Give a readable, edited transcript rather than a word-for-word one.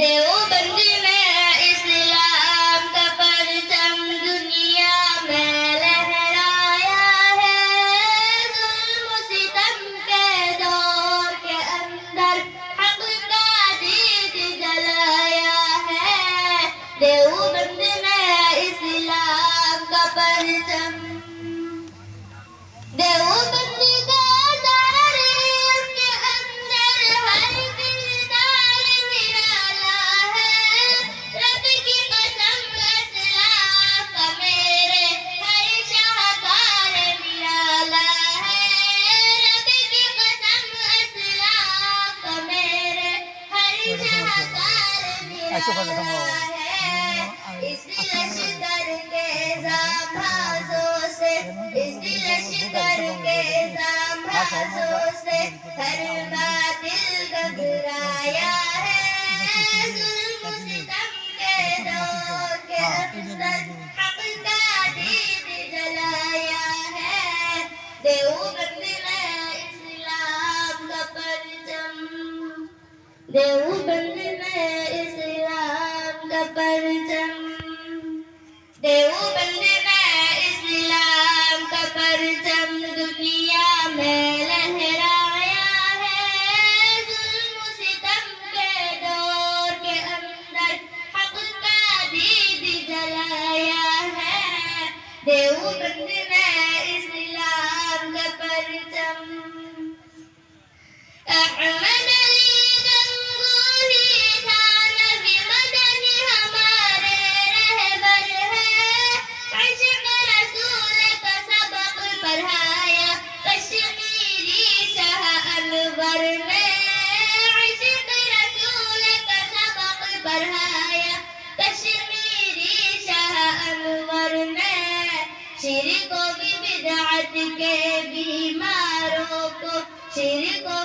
دیوبند میں اسلام کا پرچم دنیا میں لہرایا ہے، ظلم و ستم کے دور کے اندر حق کا دید جلایا ہے۔ دیوبند میں اسلام کا پرچم، دیوبند کا تاریخ کے اندر ہر کردار نرالا ہے۔ رب کی قسم اسلاف کا میرے ہر شاہکار نرالا ہے۔ رب کی قسم اسلاف کا میرے ہر شاہکار نرالا ہے۔ اس لشکر کے زامازوں سے، اس لشکر کے زامازوں سے ہر باطل گھبرایا ہے، ظلم و ستم کے دور کے اندر حق کا دید جلایا ہے۔ دیوبند میں اسلام کا پرچم، دیوبند میں اسلام کا پرچم، دیوبند میں اسلام کا پرچم دنیا میں لہرایا ہے، ظلم و ستم کے دور کے اندر حق کا دید جلایا ہے۔ دیوبند میں اسلام کا پرچم، احمد علی گنگوہی تھا نبی مدنی ہمارے رہبر ہے، عشق رسول کا سبق پڑھایا کشمیری شاہ انور نے، عشق رسول کا سبق پڑھایا کشمیری شاہ انور نے، شرک و بدعت کے بیماروں کو، شرک و